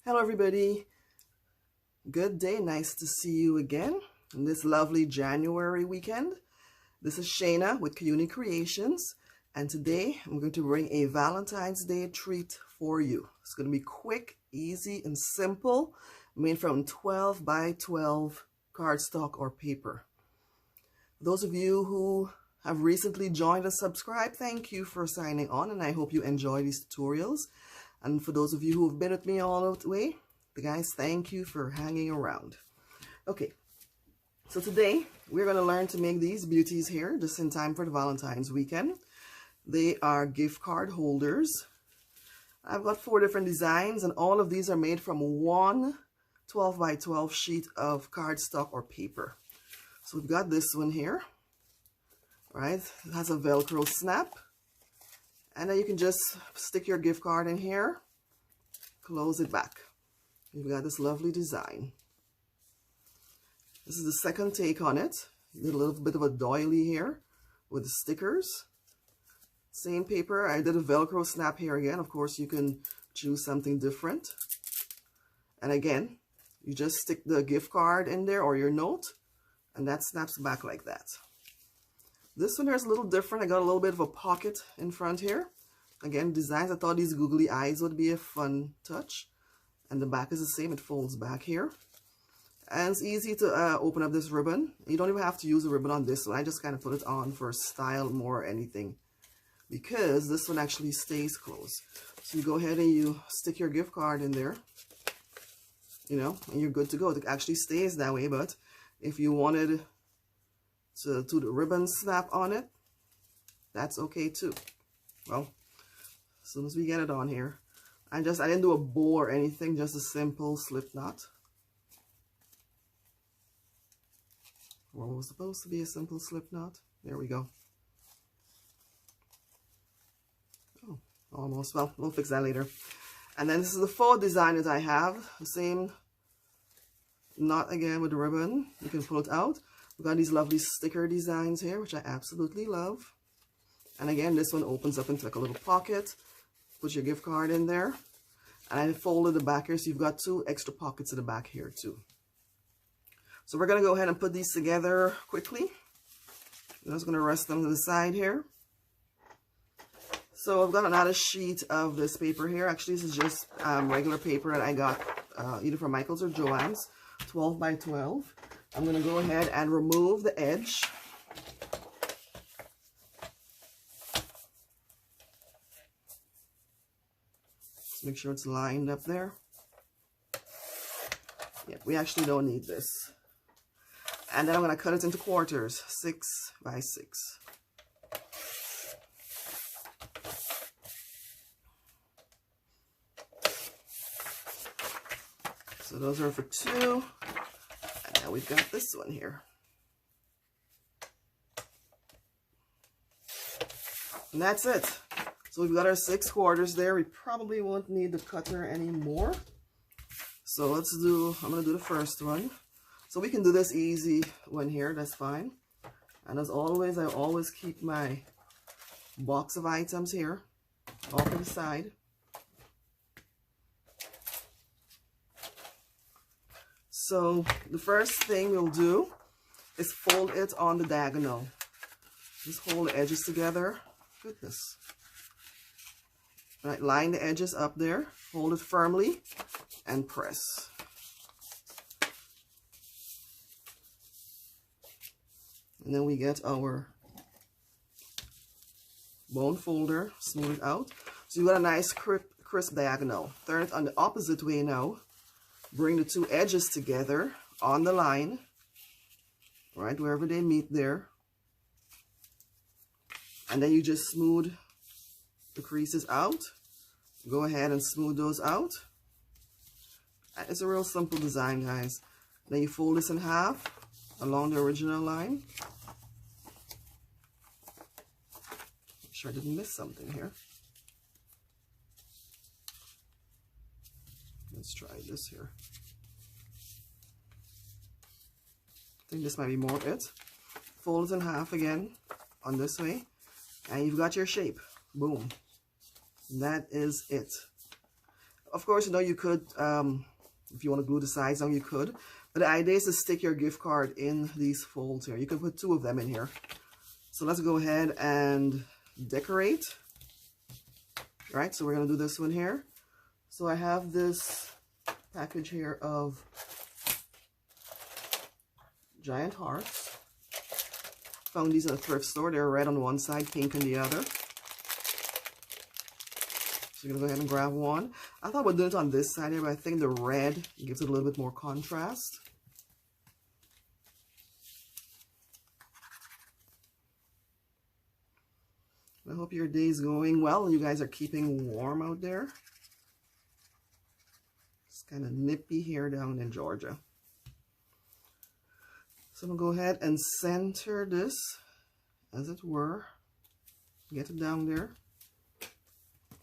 Hello everybody, good day, nice to see you again on this lovely January weekend. This is Shayna with Kaiyuni Kreations, and today I'm going to bring a Valentine's Day treat for you. It's going to be quick, easy, and simple, made from 12 by 12 cardstock or paper. Those of you who have recently joined us, subscribe, thank you for signing on, and I hope you enjoy these tutorials. And for those of you who have been with me all the way, guys, thank you for hanging around. Okay, so today we're going to learn to make these beauties here just in time for the Valentine's weekend. They are gift card holders. I've got 4 different designs, and all of these are made from one 12 by 12 sheet of cardstock or paper. So we've got this one here, right? It has a Velcro snap. And then you can just stick your gift card in here, close it back. You've got this lovely design. This is the second take on it. You did a little bit of a doily here with the stickers. Same paper. I did a Velcro snap here again. Of course, you can choose something different. And again, you just stick the gift card in there or your note, and that snaps back like that. This one here is a little different. I got a little bit of a pocket in front here. Again, designs, I thought these googly eyes would be a fun touch. And the back is the same. It folds back here. And it's easy to open up this ribbon. You don't even have to use a ribbon on this one. I just kind of put it on for style more or anything, because this one actually stays closed. So you go ahead and you stick your gift card in there, you know, and you're good to go. It actually stays that way, but if you wanted to do the ribbon snap on it, that's okay too. Well, as soon as we get it on here, I didn't do a bow or anything, just a simple slip knot. What was supposed to be a simple slip knot. There we go. Oh, almost. Well, we'll fix that later. And then this is the full design that I have. The same knot again with the ribbon. You can pull it out. We've got these lovely sticker designs here, which I absolutely love. And again, this one opens up into like a little pocket. Put your gift card in there. And I folded the back here, so you've got 2 extra pockets in the back here too. So we're going to go ahead and put these together quickly. I'm just going to rest them to the side here. So I've got another sheet of this paper here. Actually, this is just regular paper that I got either from Michael's or Joann's, 12 by 12. I'm going to go ahead and remove the edge. Just make sure it's lined up there. Yeah, we actually don't need this. And then I'm going to cut it into quarters, 6 by 6. So those are for 2. And we've got this one here. And that's it. So we've got our 6 quarters there. We probably won't need the cutter anymore. So I'm going to do the first one. So we can do this easy one here. That's fine. And as always, I always keep my box of items here off to the side. So the first thing we'll do is fold it on the diagonal. Just hold the edges together. Goodness. Right, line the edges up there. Hold it firmly and press. And then we get our bone folder, smooth it out. So you got a nice crisp diagonal. Turn it on the opposite way now. Bring the 2 edges together on the line, right, wherever they meet there. And then you just smooth the creases out. Go ahead and smooth those out. It's a real simple design, guys. Then you fold this in half along the original line. Make sure I didn't miss something here. Let's try this here. I think this might be more it. Fold it in half again on this way, and you've got your shape. Boom. That is it. of course, you know, you could, if you want to glue the sides down, you could. But the idea is to stick your gift card in these folds here. You can put 2 of them in here. So let's go ahead and decorate. All right, so we're going to do this one here. So I have this package here of giant hearts. Found these in a thrift store. They're red on one side, pink on the other. So you're going to go ahead and grab one. I thought we'd do it on this side here, but I think the red gives it a little bit more contrast. I hope your day is going well and you guys are keeping warm out there. It's kind of nippy here down in Georgia. So I'm going to go ahead and center this, as it were. Get it down there.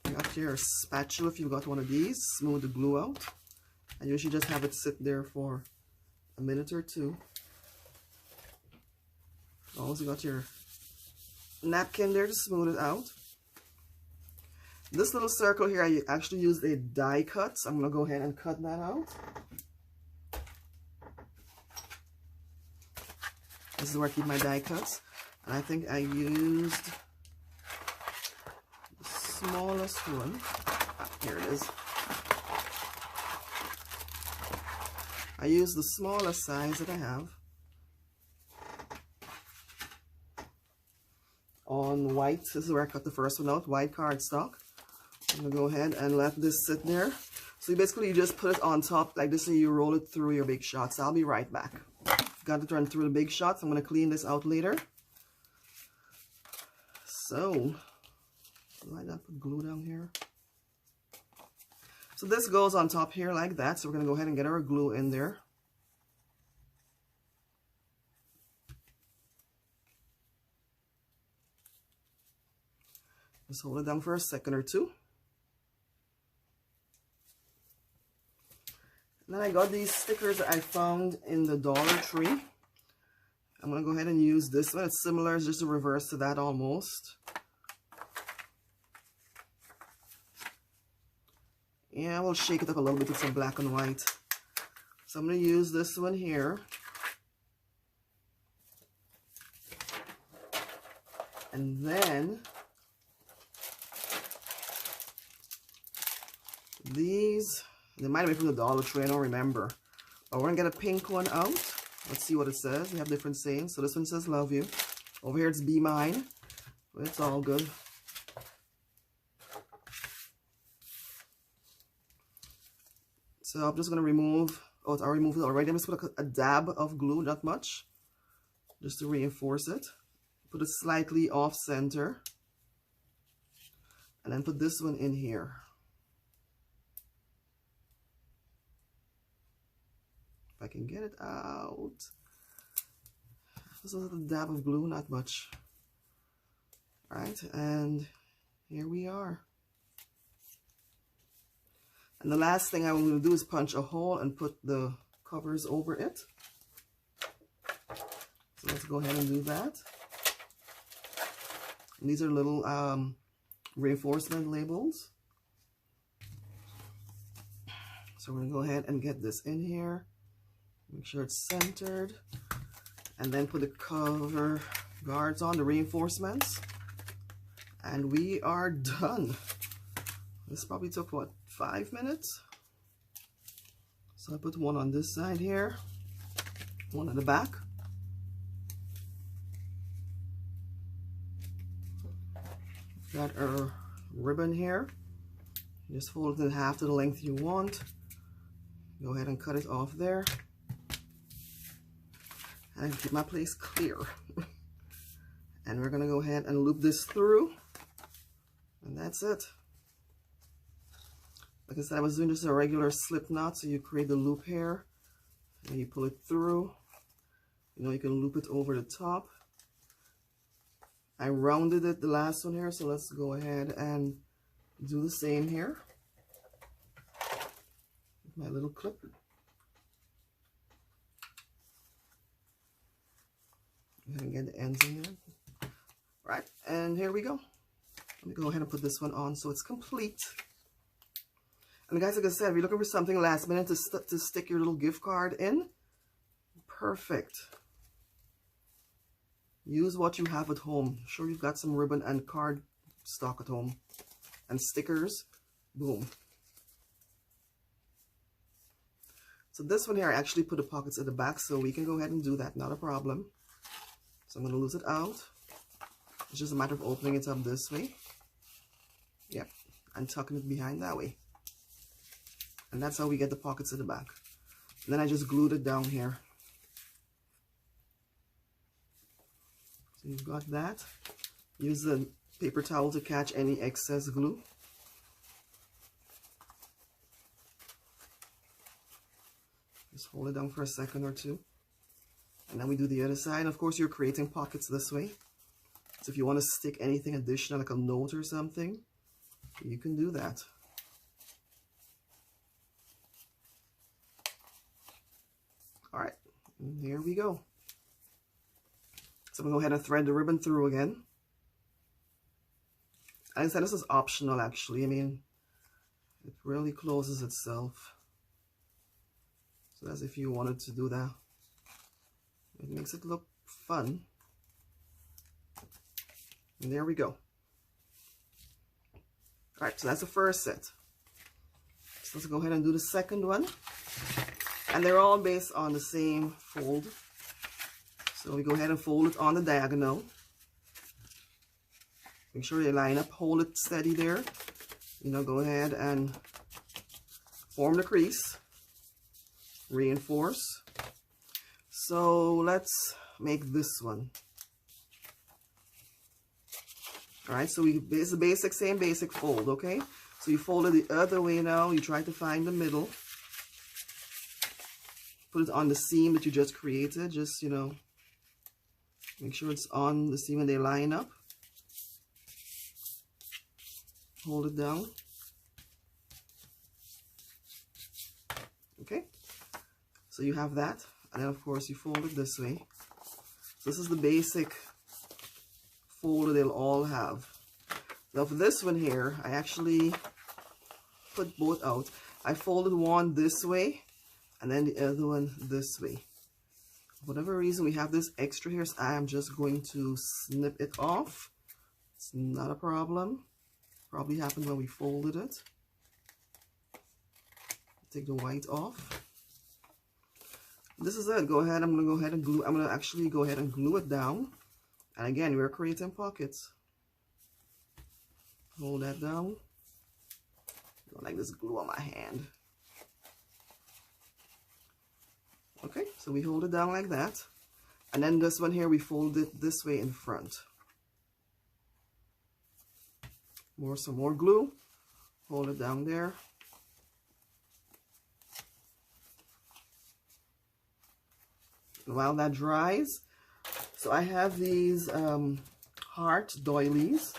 You got your spatula if you've got one of these. Smooth the glue out. And you should just have it sit there for a minute or 2. Also got your napkin there to smooth it out. This little circle here, I actually used a die cut, so I'm going to go ahead and cut that out. This is where I keep my die cuts. And I think I used the smallest one. Here it is. I used the smallest size that I have. On white, this is where I cut the first one out, white cardstock. I'm going to go ahead and let this sit there. So you just put it on top like this and you roll it through your big shots. I'll be right back. Got to run through the big shots. I'm going to clean this out later. So, why not put glue down here? So this goes on top here like that. So we're going to go ahead and get our glue in there. Just hold it down for a second or 2. And then I got these stickers that I found in the Dollar Tree. I'm going to go ahead and use this one. It's similar, it's just a reverse to that almost. Yeah, we'll shake it up a little bit with some black and white. So I'm going to use this one here. And then these, they might have been from the Dollar Tree, I don't remember. But we're going to get a pink one out. Let's see what it says. We have different sayings. So this one says love you. Over here it's be mine. But it's all good. So I'm just going to remove, oh, I removed it already. I'm just going to put a dab of glue, not much, just to reinforce it. Put it slightly off center. And then put this one in here. If I can get it out. Just a little dab of glue, not much. All right, and here we are. And the last thing I'm going to do is punch a hole and put the covers over it. So let's go ahead and do that. And these are little reinforcement labels. So we're going to go ahead and get this in here. Make sure it's centered. And then put the cover guards on, the reinforcements. And we are done. This probably took, what, 5 minutes? So I put one on this side here, one at the back. Got our ribbon here. Just fold it in half to the length you want. Go ahead and cut it off there. And I can keep my place clear. And we're going to go ahead and loop this through. And that's it. Like I said, I was doing just a regular slip knot. So you create the loop here. And you pull it through. You know, you can loop it over the top. I rounded it, the last one here. So let's go ahead and do the same here. With my little clip. Go ahead and get the ends in there. Right, and here we go. Let me go ahead and put this one on so it's complete. And guys, like I said, if you're looking for something last minute to stick your little gift card in, perfect. Use what you have at home. Sure, you've got some ribbon and card stock at home. And stickers. Boom. So this one here, I actually put the pockets at the back, so we can go ahead and do that. Not a problem. So I'm going to lose it out. It's just a matter of opening it up this way. Yep. And tucking it behind that way. And that's how we get the pockets at the back. And then I just glued it down here. So you've got that. Use the paper towel to catch any excess glue. Just hold it down for a second or two. And then we do the other side. Of course, you're creating pockets this way. So if you want to stick anything additional, like a note or something, you can do that. All right, and here we go. So I'm going to go ahead and thread the ribbon through again. Like I said, this is optional actually. I mean, it really closes itself. So that's if you wanted to do that. It makes it look fun. And there we go. All right, so that's the first set. So let's go ahead and do the second one. And they're all based on the same fold. So we go ahead and fold it on the diagonal. Make sure they line up, hold it steady there. You know, go ahead and form the crease. Reinforce. So let's make this one. All right, so it's the basic, same basic fold, okay? So you fold it the other way now. You try to find the middle. Put it on the seam that you just created. Just, you know, make sure it's on the seam and they line up. Hold it down. Okay. So you have that. And then, of course, you fold it this way. So this is the basic fold that they'll all have. Now for this one here, I actually put both out. I folded one this way and then the other one this way. For whatever reason, we have this extra here, so I am just going to snip it off. It's not a problem. Probably happened when we folded it. Take the white off. This is it. Go ahead. I'm going to go ahead and glue. I'm going to actually go ahead and glue it down. And again, we're creating pockets. Hold that down. Don't like this glue on my hand. Okay, so we hold it down like that. And then this one here, we fold it this way in front. Some more glue. Hold it down there. And while that dries, so I have these heart doilies,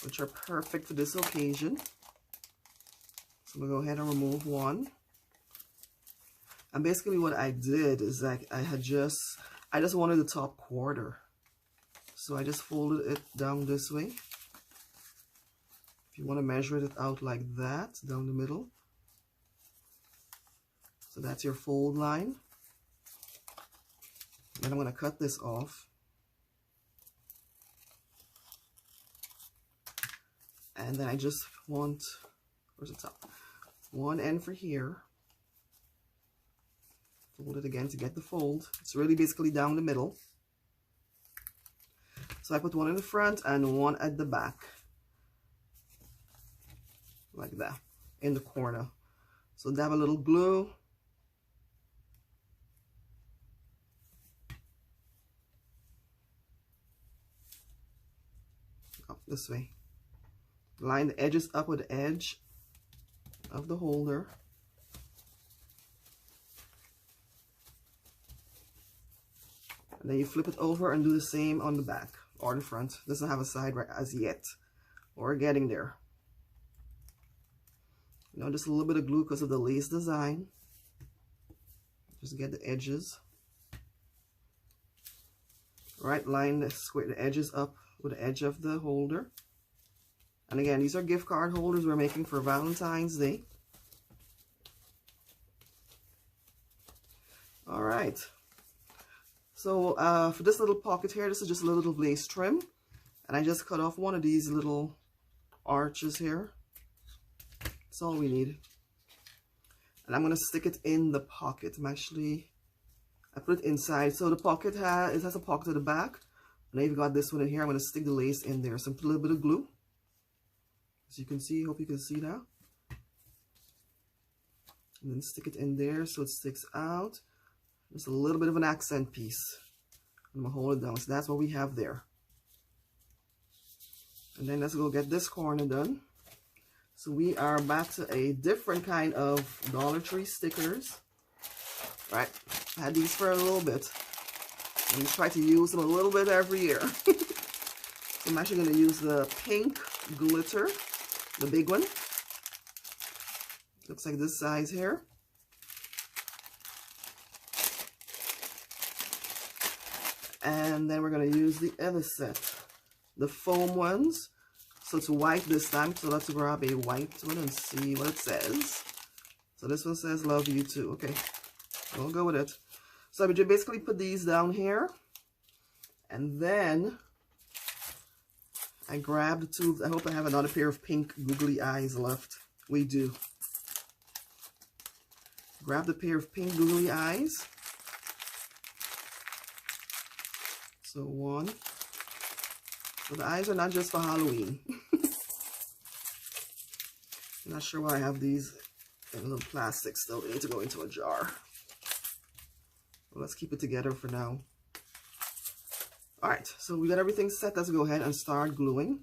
which are perfect for this occasion. So we'll go ahead and remove one. And basically what I did is like I just wanted the top quarter. So I just folded it down this way. If you want to measure it out like that, down the middle. So that's your fold line. Then I'm going to cut this off. And then I just want, where's the top? One end for here. Fold it again to get the fold. It's really basically down the middle. So I put one in the front and one at the back. Like that, in the corner. So dab a little glue. Up this way. Line the edges up with the edge of the holder. And then you flip it over and do the same on the back or the front. Doesn't have a side right as yet. We're getting there. You know, just a little bit of glue because of the lace design. Just get the edges. Right, line the edges up with the edge of the holder. And again, these are gift card holders we're making for Valentine's Day. All right. So for this little pocket here, this is just a little lace trim. And I just cut off one of these little arches here. That's all we need. And I'm going to stick it in the pocket. I put it inside. So the pocket has a pocket at the back. And I've got this one in here. I'm going to stick the lace in there. So put a little bit of glue. As you can see, hope you can see that. And then stick it in there so it sticks out. Just a little bit of an accent piece. I'm going to hold it down. So that's what we have there. And then let's go get this corner done. So we are back to a different kind of Dollar Tree stickers. Right, I had these for a little bit. And we try to use them a little bit every year. So I'm actually going to use the pink glitter, the big one. Looks like this size here. And then we're going to use the other set, the foam ones. So it's white this time, so let's grab a white one and see what it says. So this one says love you too. Okay, we'll go with it. So I would basically put these down here, and then I grabbed the two. I hope I have another pair of pink googly eyes left. We do. Grab the pair of pink googly eyes. So one. So the eyes are not just for Halloween. I'm not sure why I have these in a little plastic still. They need to go into a jar. Well, let's keep it together for now. Alright, so we got everything set. Let's go ahead and start gluing.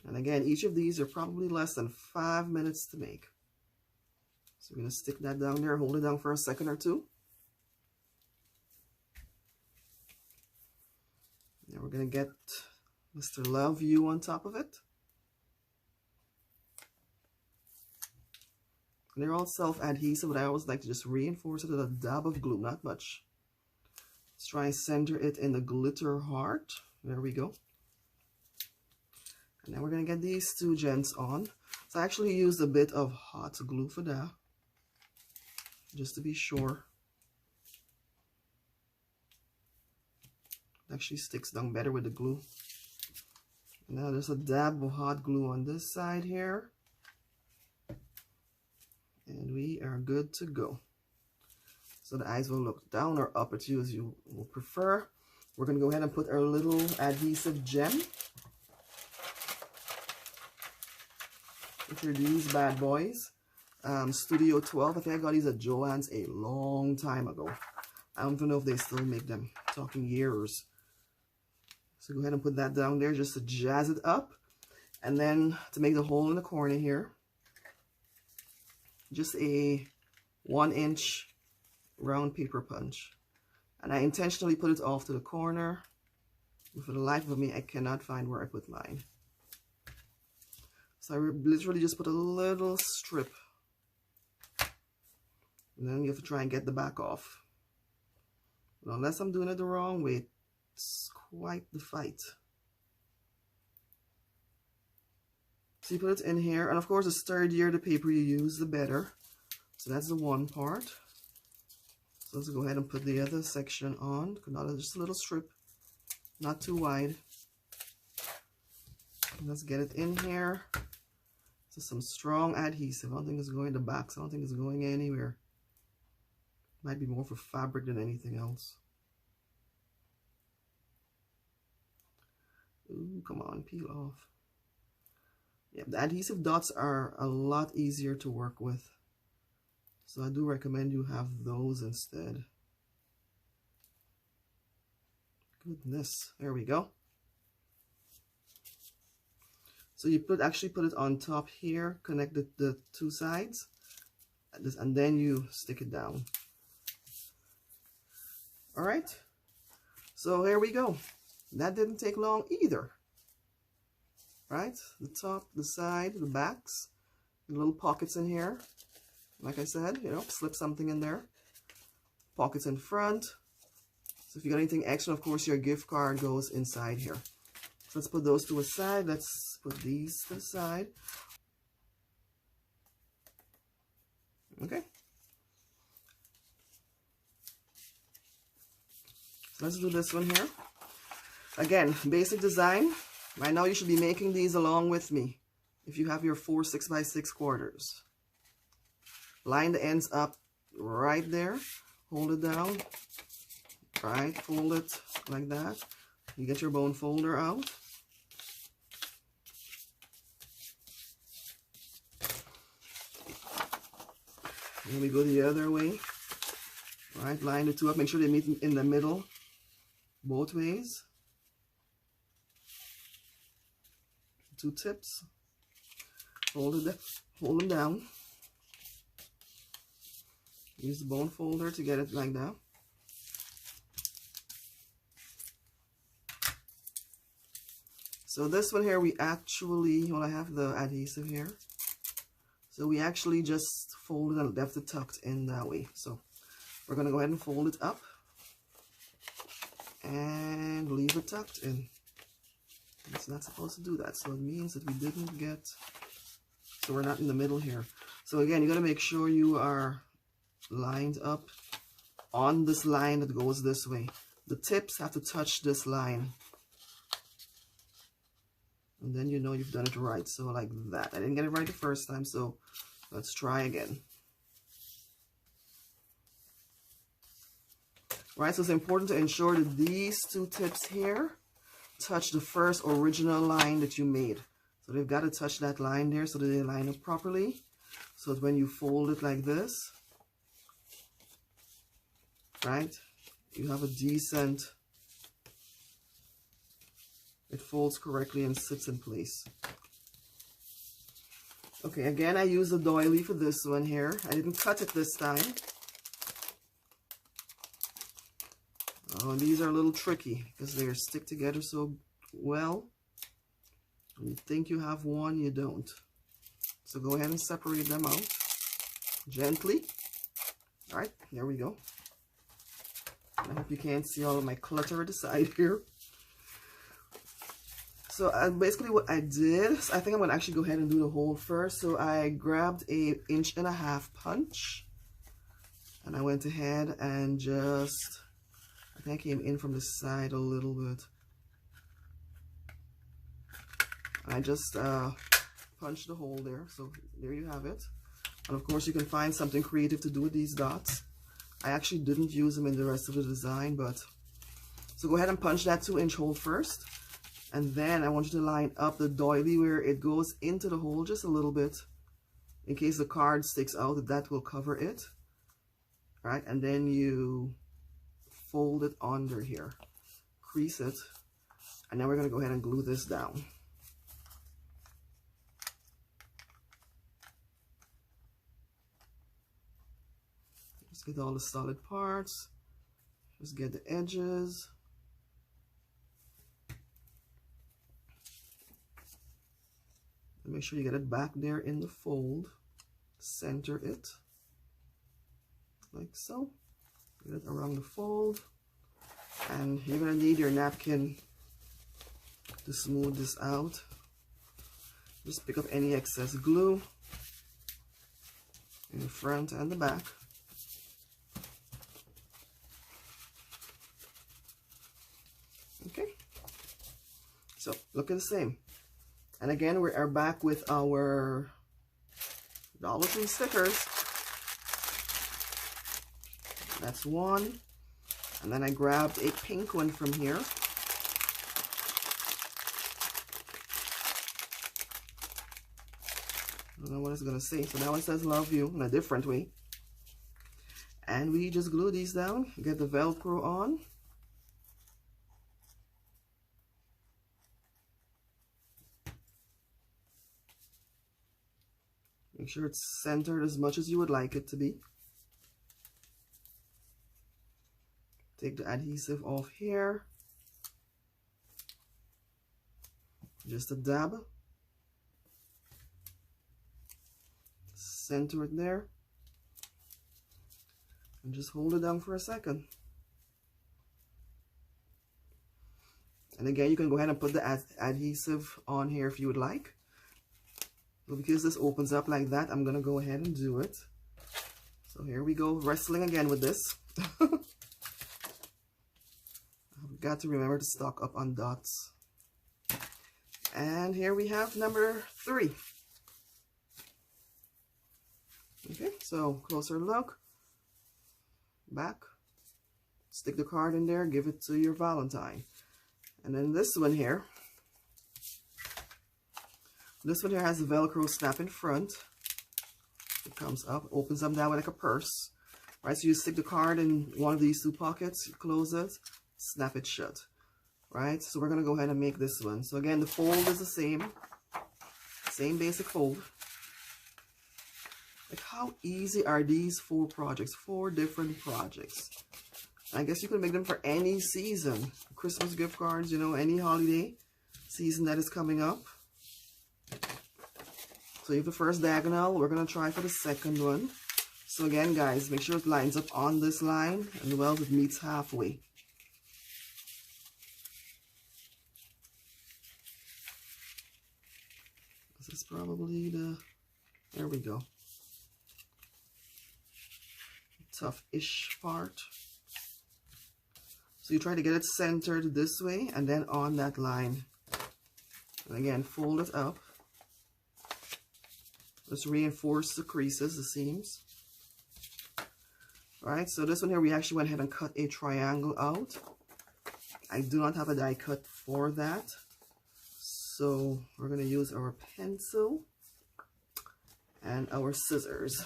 And again, each of these are probably less than 5 minutes to make. So we're going to stick that down there, hold it down for a second or two. Now we're going to get Mr. Love You on top of it. And they're all self-adhesive, but I always like to just reinforce it with a dab of glue, not much. Let's try and center it in the glitter heart. There we go. And now we're going to get these two gents on. So I actually used a bit of hot glue for that, just to be sure. It actually sticks down better with the glue. Now there's a dab of hot glue on this side here. And we are good to go. So the eyes will look down or up at you as you will prefer. We're going to go ahead and put our little adhesive gem. Which are these bad boys. Studio 12. I think I got these at Joann's a long time ago. I don't even know if they still make them. I'm talking years. So go ahead and put that down there just to jazz it up. And then to make the hole in the corner here, just a 1-inch round paper punch. And I intentionally put it off to the corner. And for the life of me, I cannot find where I put mine. So I literally just put a little strip. And then you have to try and get the back off. But unless I'm doing it the wrong way, it's quite the fight. So you put it in here. And of course, the sturdier the paper you use, the better. So that's the one part. So let's go ahead and put the other section on. Just a little strip. Not too wide. And let's get it in here. So some strong adhesive. I don't think it's going in the back. So I don't think it's going anywhere. Might be more for fabric than anything else. Ooh, come on, peel off. Yeah, the adhesive dots are a lot easier to work with. So I do recommend you have those instead. Goodness, there we go. So you actually put it on top here, connect the two sides, and then you stick it down. All right, so here we go. That didn't take long either. Right, the top, the side, the backs, the little pockets in here. Like I said, you know, slip something in there. Pockets in front. So if you got anything extra, of course, your gift card goes inside here. So let's put those to a side. Let's put these to the side. Okay. So let's do this one here. Again, basic design. Right now you should be making these along with me. If you have your 4 6x6 quarters. Line the ends up right there. Hold it down. Right, fold it like that. You get your bone folder out. And we go the other way. Right, line the two up. Make sure they meet in the middle both ways. Two tips. Hold them down. Use the bone folder to get it like that. So this one here, we actually, well, I have the adhesive here. So we actually just folded and left it tucked in that way. So we're going to go ahead and fold it up and leave it tucked in. It's not supposed to do that. So it means that we didn't get, so we're not in the middle here. So again, you got to make sure you are lined up on this line that goes this way. The tips have to touch this line. And then you know you've done it right. So like that. I didn't get it right the first time, so let's try again. Right, so it's important to ensure that these two tips here touch the first original line that you made. So they've got to touch that line there so that they line up properly. So that when you fold it like this, right, you have a decent, it folds correctly and sits in place. Okay, again, I use the doily for this one here. I didn't cut it this time. Oh, and these are a little tricky because they stick together so well. You think you have one, you don't. So go ahead and separate them out gently. All right, there we go. I hope you can't see all of my clutter at the side here. So basically what I did, I think I'm going to actually go ahead and do the hole first. So I grabbed a 1.5 inch punch and I went ahead and just, I think I came in from the side a little bit. I just punched the hole there. So there you have it. And of course you can find something creative to do with these dots. I actually didn't use them in the rest of the design, but so go ahead and punch that 2-inch hole first. And then I want you to line up the doily where it goes into the hole just a little bit. In case the card sticks out, that will cover it. All right, and then you fold it under here. Crease it. And now we're going to go ahead and glue this down. Just get all the solid parts. Just get the edges. Make sure you get it back there in the fold. Center it like so. Get it around the fold. And you're going to need your napkin to smooth this out. Just pick up any excess glue in the front and the back. Okay. So look at the same. And again, we are back with our Dollar Tree stickers. That's one. And then I grabbed a pink one from here. I don't know what it's going to say. So that one says love you in a different way. And we just glue these down. Get the Velcro on. Make sure it's centered as much as you would like it to be. Take the adhesive off here. Just a dab. Center it there. And just hold it down for a second. And again, you can go ahead and put the adhesive on here if you would like. But because this opens up like that, I'm going to go ahead and do it. So here we go, wrestling again with this. I've got to remember to stock up on dots. And here we have number 3. Okay, so closer look. Back. Stick the card in there, give it to your Valentine. And then this one here. This one here has a Velcro snap in front. It comes up, opens up that way like a purse. Right, so you stick the card in one of these 2 pockets, close it, snap it shut. Right, so we're going to go ahead and make this one. So again, the fold is the same basic fold. Like, how easy are these 4 projects? 4 different projects. I guess you can make them for any season. Christmas gift cards, you know, any holiday season that is coming up. So you have the first diagonal. We're going to try for the second one. So again, guys, make sure it lines up on this line and well, it meets halfway. This is probably the, there we go. Tough-ish part. So you try to get it centered this way and then on that line. And again, fold it up. Just reinforce the creases, the seams. All right, so this one here, we actually went ahead and cut a triangle out. I do not have a die cut for that. So we're going to use our pencil and our scissors.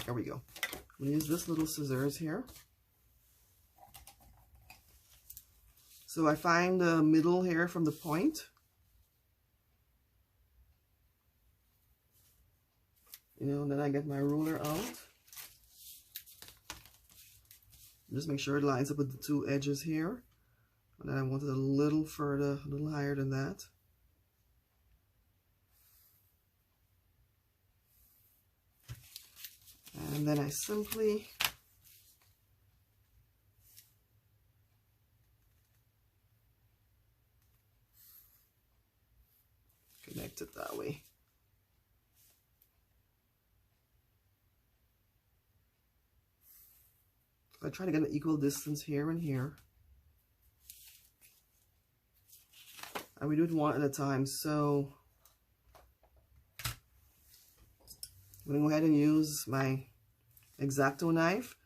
There we go. I'm going to use this little scissors here. So I find the middle here from the point. You know, then I get my ruler out. Just make sure it lines up with the 2 edges here. And then I want it a little further, a little higher than that. And then I simply connect it that way. I try to get an equal distance here and here. And we do it one at a time. So I'm going to go ahead and use my X-Acto knife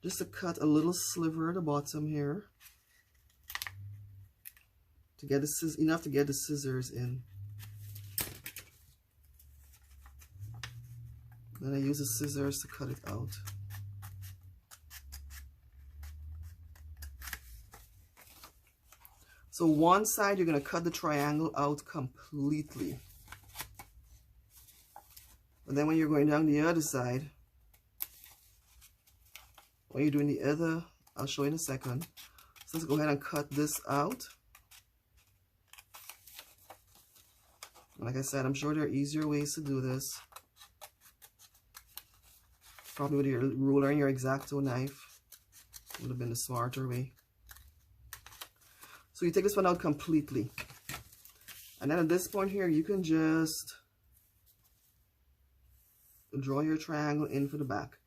just to cut a little sliver at the bottom here to get the enough to get the scissors in. Then I use the scissors to cut it out. So one side, you're going to cut the triangle out completely. And then when you're going down the other side, what you're doing the other, I'll show you in a second. So let's go ahead and cut this out. Like I said, I'm sure there are easier ways to do this. Probably with your ruler and your X-Acto knife would have been the smarter way. So you take this one out completely. And then at this point here, you can just draw your triangle in for the back.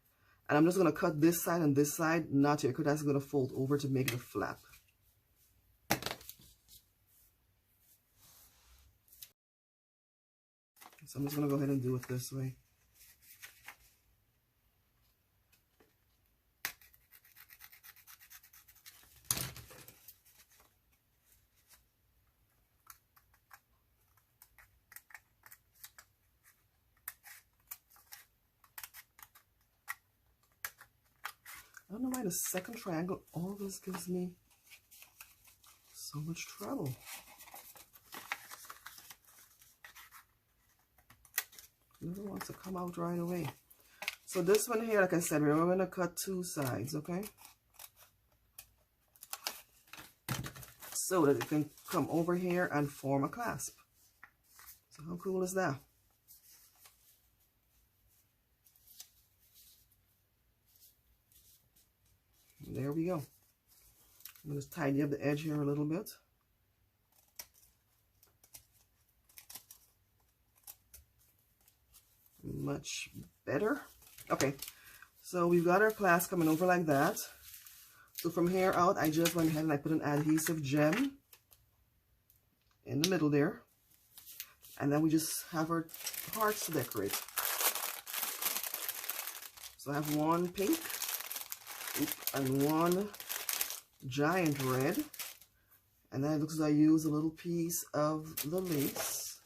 And I'm just going to cut this side and this side, not here, because that's going to fold over to make it a flap. So I'm just going to go ahead and do it this way. I don't know why the second triangle always gives me so much trouble. It never wants to come out right away. So this one here, like I said, we're going to cut 2 sides, okay? So that it can come over here and form a clasp. So how cool is that? And there we go. I'm going to tidy up the edge here a little bit. Much better. Okay, so we've got our class coming over like that. So from here out, I just went ahead and I put an adhesive gem in the middle there. And then we just have our hearts to decorate. So I have one pink and one giant red. And then it looks like I use a little piece of the lace.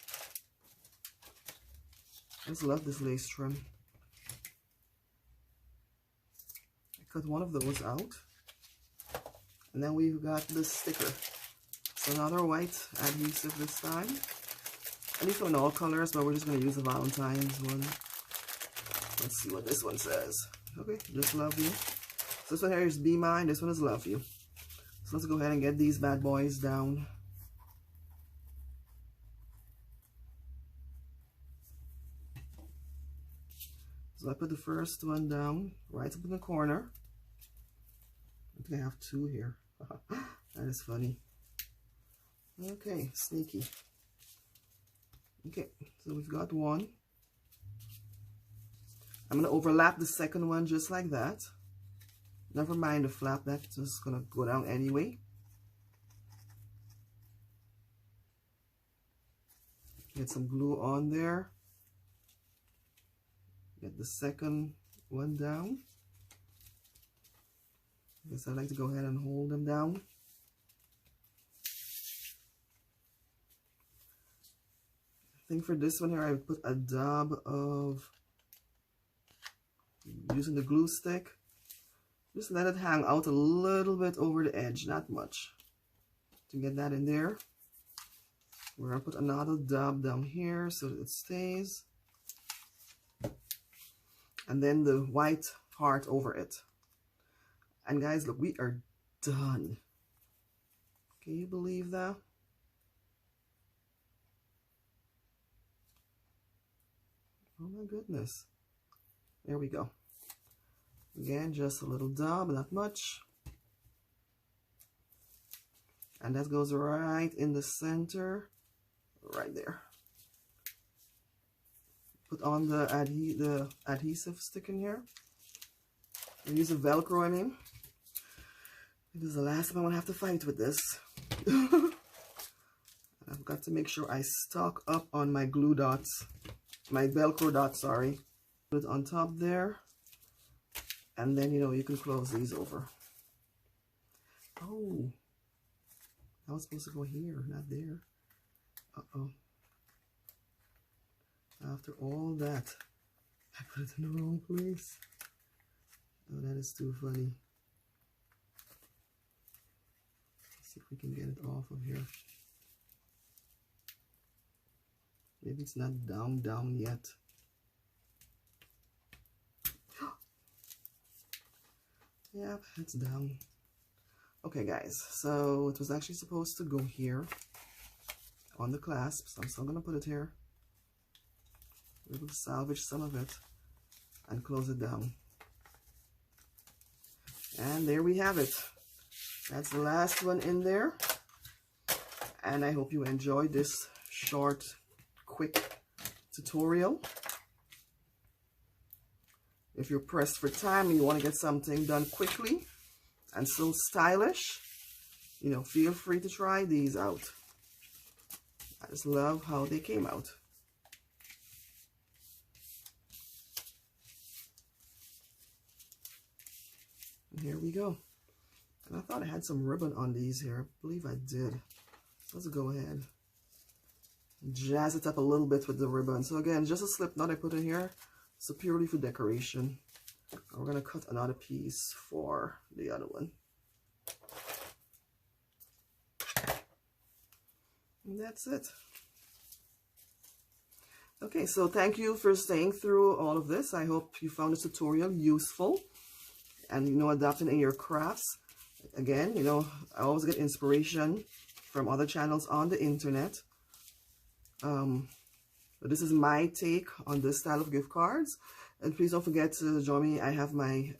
I just love this lace trim. I cut one of those out. And then we've got the sticker. So another white adhesive this time. And these are in all colors, but we're just going to use the Valentine's one. Let's see what this one says. Okay, just love you. So this one here is be mine, this one is love you. So let's go ahead and get these bad boys down. So I put the first one down right up in the corner. I think I have two here. That is funny. Okay, sneaky. Okay, so we've got one. I'm going to overlap the second one just like that. Never mind the flap, that's just going to go down anyway. Get some glue on there. Get the second one down. I guess I like to go ahead and hold them down. I think for this one here, I would put a dab of, using the glue stick, just let it hang out a little bit over the edge, not much. To get that in there, we're going to put another dab down here so that it stays. And then the white heart over it. And guys, look, we are done. Can you believe that? Oh my goodness. There we go. Again, just a little dab, not much. And that goes right in the center, right there. Put on the adhesive stick in here. And use a Velcro, I mean. This is the last time I want to have to fight with this. I've got to make sure I stock up on my glue dots. My Velcro dots, sorry. Put it on top there. And then, you know, you can close these over. Oh. I was supposed to go here, not there. Uh-oh. After all that, I put it in the wrong place. Oh, that is too funny. Let's see if we can get it off of here. Maybe it's not down yet. Yep, it's down. Okay, guys, so it was actually supposed to go here on the clasp, so I'm still gonna put it here. We will salvage some of it and close it down. And there we have it. That's the last one in there. And I hope you enjoyed this short, quick tutorial. If you're pressed for time and you want to get something done quickly and still stylish, you know, feel free to try these out. I just love how they came out. And here we go. And I thought I had some ribbon on these here. I believe I did. So let's go ahead and jazz it up a little bit with the ribbon. So again, just a slip knot I put in here. So purely for decoration. And we're going to cut another piece for the other one. And that's it. Okay, so thank you for staying through all of this. I hope you found this tutorial useful and, you know, adapting in your crafts. Again, you know, I always get inspiration from other channels on the internet. But this is my take on this style of gift cards. And please don't forget to join me. I have my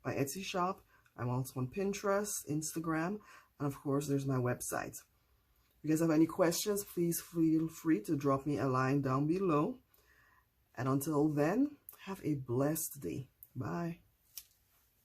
my Etsy shop. I'm also on Pinterest, Instagram, and of course, there's my website. If you guys have any questions, please feel free to drop me a line down below. And until then, have a blessed day. Bye.